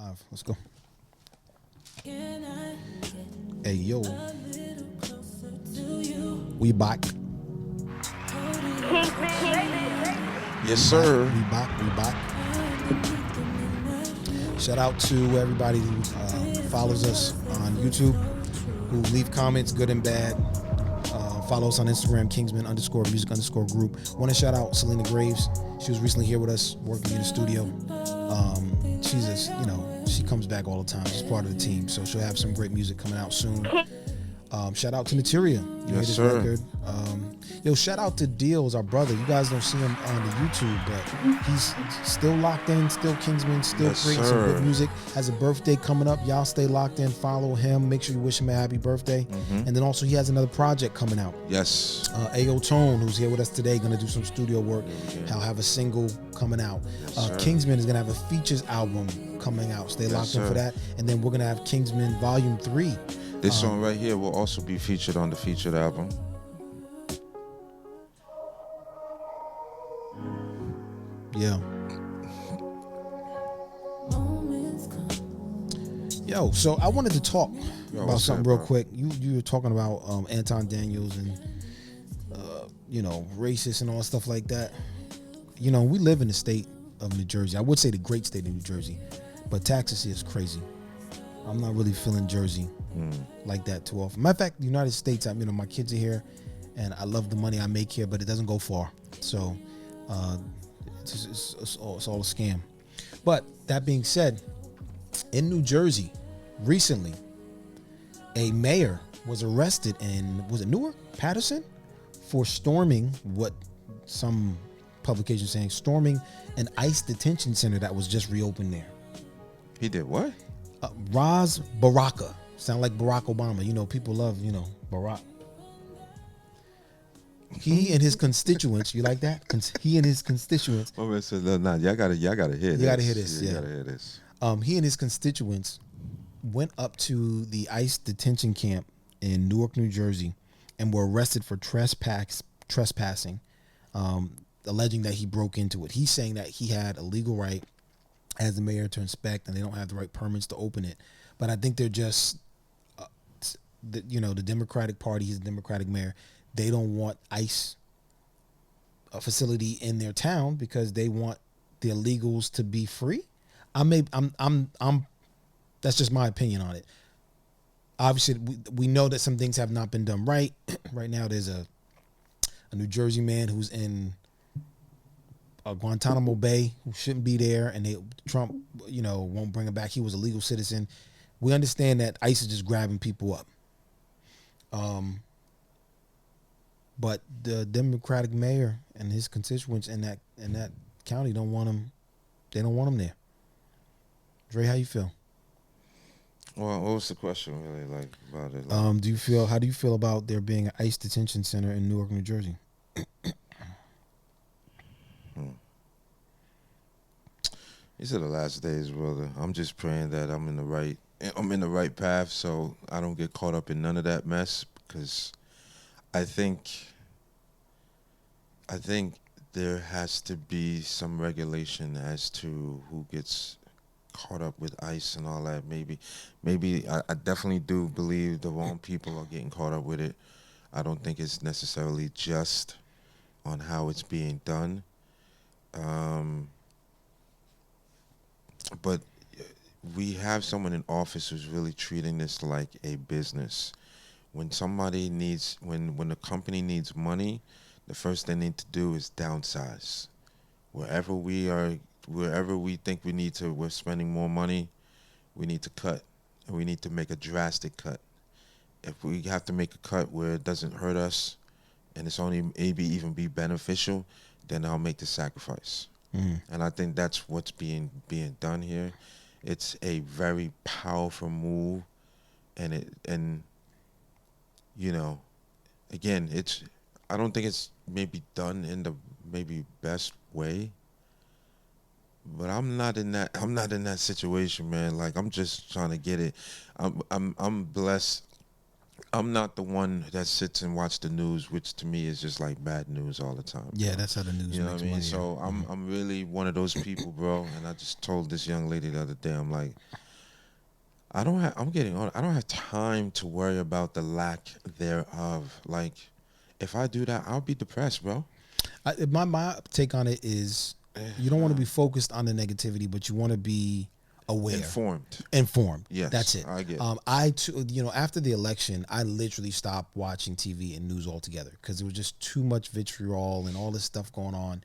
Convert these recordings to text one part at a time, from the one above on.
Live. Let's go. Hey yo, we back. Kingsmen, baby. Yes, sir. We back. We back. Shout out to everybody who follows us on YouTube, who leave comments, good and bad. Follow us on Instagram, Kingsmen_music_group. Want to shout out Selena Graves. She was recently here with us, working in the studio. She's just, she comes back all the time. She's part of the team, so she'll have some great music coming out soon. Shout out to Materia. You hear this sir. record. Shout out to Deals, our brother. You guys don't see him on the YouTube, but he's still locked in, still Kingsman, still creating some good music. Has a birthday coming up. Y'all stay locked in. Follow him. Make sure you wish him a happy birthday. And then also he has another project coming out. Yes. A.O. Tone, who's here with us today, going to do some studio work. He'll have a single coming out. Kingsman is going to have a features album coming out. Stay locked in for that. And then we're going to have Kingsman Volume 3. This song right here will also be featured on the featured album. Yeah. Yo, so I wanted to talk about something real quick. You were talking about Anton Daniels and racist and all stuff like that. We live in the state of New Jersey. I would say the great state of New Jersey, but Texas is crazy. I'm not really feeling Jersey like that too often. Matter of fact, the United States, my kids are here, and I love the money I make here, but it doesn't go far. So it's all a scam. But that being said, in New Jersey, recently, a mayor was arrested in, was it Newark, Patterson, for storming what some publications saying, storming an ICE detention center that was just reopened there. He did what? Raz Baraka. Sound like Barack Obama. People love, Barack. He and his constituents, you like that? He and his constituents. Oh, man said, no, y'all gotta hear this. You gotta hear this, You gotta hear this. He and his constituents went up to the ICE detention camp in Newark, New Jersey, and were arrested for trespassing, alleging that he broke into it. He's saying that he had a legal right as the mayor to inspect, and they don't have the right permits to open it. But I think they're just, the Democratic Party, he's a Democratic mayor, they don't want ICE a facility in their town because they want the illegals to be free. That's just my opinion on it. Obviously, we know that some things have not been done right. Right now, there's a New Jersey man who's in Guantanamo Bay who shouldn't be there, and Trump, won't bring him back. He was a legal citizen. We understand that ICE is just grabbing people up. But the Democratic mayor and his constituents in that county don't want him. They don't want him there. Dre, how you feel? Well, what was the question really like about it? How do you feel about there being an ICE detention center in Newark, New Jersey? These are the last days, brother. I'm just praying that I'm in the right path, so I don't get caught up in none of that mess. Because I think there has to be some regulation as to who gets caught up with ICE and all that. Maybe I definitely do believe the wrong people are getting caught up with it. I don't think it's necessarily just on how it's being done. But we have someone in office who's really treating this like a business. When when a company needs money, the first thing they need to do is downsize. Wherever we think we're spending more money, we need to cut, and we need to make a drastic cut. If we have to make a cut where it doesn't hurt us, and it's only maybe even be beneficial, then I'll make the sacrifice. And I think that's what's being done here. It's a very powerful move, and again, I don't think it's maybe done in the maybe best way. But I'm not in that situation, man. Like, I'm just trying to get it. I'm blessed I'm not the one that sits and watch the news, which to me is just like bad news all the time. Yeah, Bro. that's how the news You know makes what I mean? money. So Yeah. I'm really one of those people, bro. And I just told this young lady the other day, I'm like, I'm getting on. I don't have time to worry about the lack thereof. Like, if I do that, I'll be depressed, bro. My take on it is you don't want to be focused on the negativity, but you want to be aware, Informed. informed. That's Yes, it. I get. I too, after the election, I literally stopped watching TV and news altogether because it was just too much vitriol and all this stuff going on.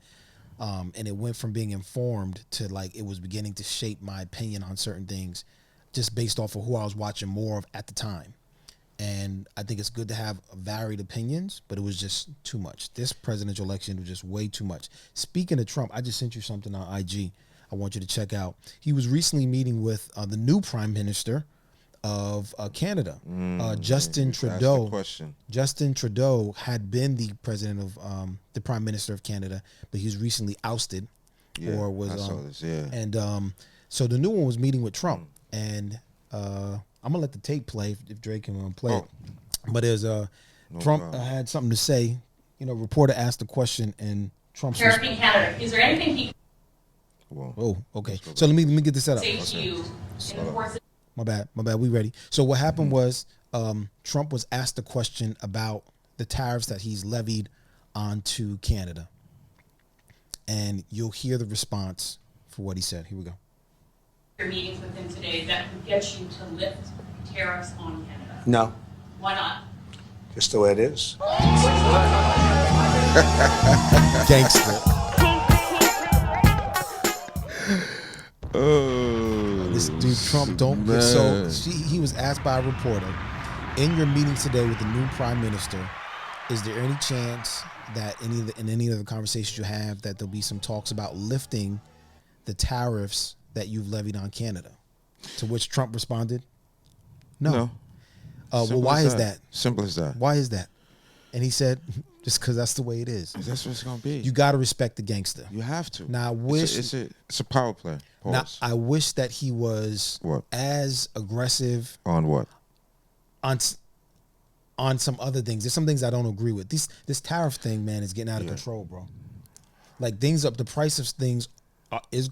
And it went from being informed to like it was beginning to shape my opinion on certain things, just based off of who I was watching more of at the time. And I think it's good to have varied opinions, but it was just too much. This presidential election was just way too much. Speaking of Trump, I just sent you something on IG I want you to check out. He was recently meeting with the new prime minister of Canada, Justin Trudeau. That's the question. Justin Trudeau had been the president of the prime minister of Canada, but he was recently ousted, Yeah, or was I saw this. Yeah, and so the new one was meeting with Trump, and I'm gonna let the tape play if Drake can play it. But there's Trump had something to say. Reporter asked a question, and Trump's tariff in Canada. Is there anything he Whoa. Oh, okay. So let me get this set up. can say to you in the course of My bad. We ready. So what happened was Trump was asked a question about the tariffs that he's levied onto Canada. And you'll hear the response for what he said. Here we go. your meetings with him today that would get you to lift tariffs on Canada? No, Why not? just the way it is. Gangster. Oh, This dude Trump don't. man. So he was asked by a reporter, in your meeting today with the new prime minister, is there any chance that in any of the conversations you have that there'll be some talks about lifting the tariffs that you've levied on Canada? To which Trump responded, no. Well, Simple why as is that? Simple as that. Why is that? And he said, just because that's the way it is. That's what it's gonna be. You got to respect the gangster. You have to. Now, I wish. It's a power play. Now, Pause. I wish that he was What? as aggressive On what? on some other things. There's some things I don't agree with. This tariff thing, man, is getting out of control, bro. Like things up, the price of things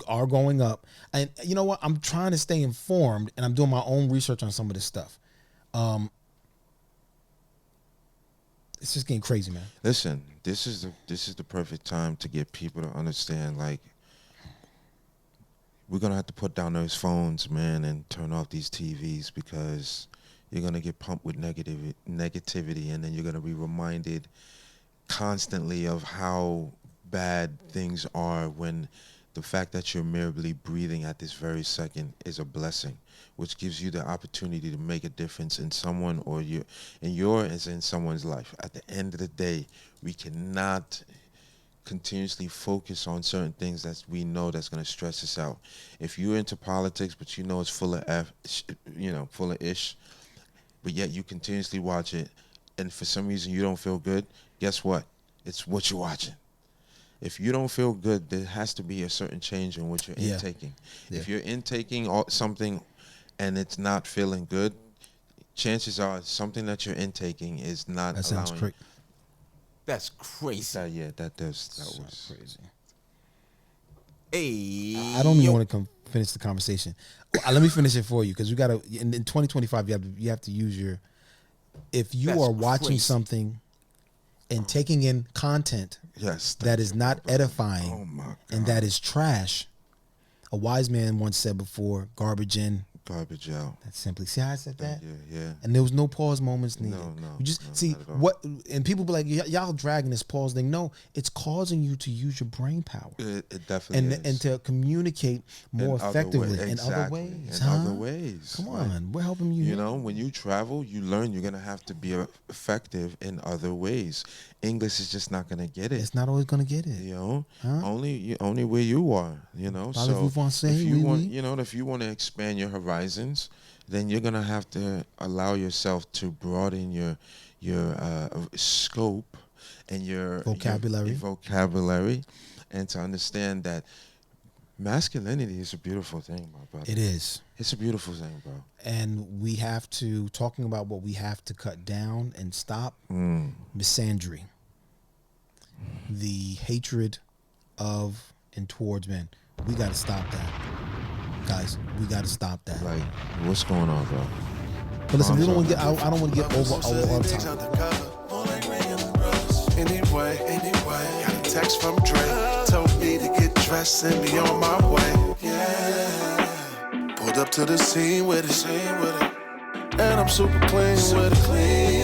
are going up, and you know what? I'm trying to stay informed, and I'm doing my own research on some of this stuff. It's just getting crazy, man. Listen, this is the perfect time to get people to understand. Like, we're gonna have to put down those phones, man, and turn off these TVs because you're gonna get pumped with negativity, and then you're gonna be reminded constantly of how bad things are when the fact that you're merely breathing at this very second is a blessing, which gives you the opportunity to make a difference in someone or in someone's life. At the end of the day, we cannot continuously focus on certain things that we know that's going to stress us out. If you're into politics, but you know it's full of full of ish, but yet you continuously watch it, and for some reason you don't feel good, guess what? It's what you're watching. If you don't feel good, there has to be a certain change in what you're intaking. Yeah. If you're intaking something and it's not feeling good, chances are something that you're intaking is not That sounds allowing. crazy. That's crazy. That was Crazy. Hey, I don't even want to finish the conversation. Let me finish it for you because you got to. In 2025, you have to use your. If you That's are watching crazy. something and taking in content yes. that is not edifying Oh my God. and that is trash, a wise man once said before, "Garbage in, Garbage out. That's simply. See how I said that? Yeah. And there was no pause moments needed. No, You just no, see not at all. what, and people be like, y'all dragging this pause thing. No, it's causing you to use your brain power It definitely is. and to communicate more In other effectively way- in other exactly. ways. In huh? other ways. Come Like, on, we're helping you. you know, when you travel, you learn you're gonna have to be effective in other ways. English is just not gonna get it. It's not always gonna get it. You know, Huh? only where you are. You know, Parlez-vous so français, if you oui, want, oui? you know, if you want to expand your horizons, then you're gonna have to allow yourself to broaden your scope and your Vocabulary. your vocabulary, and to understand that masculinity is a beautiful thing, my brother. It is. It's a beautiful thing, bro. And we have to, talking about what we have to cut down and stop, misandry. The hatred of and towards men. We got to stop that. Guys, we got to stop that. Like, what's going on, bro? But listen, we don't want to get. I don't want to get over our time. Anyway, got a text from Dre. Told me to get dressed and be on my way. Yeah. Pulled up to the scene with it. And I'm super clean with it.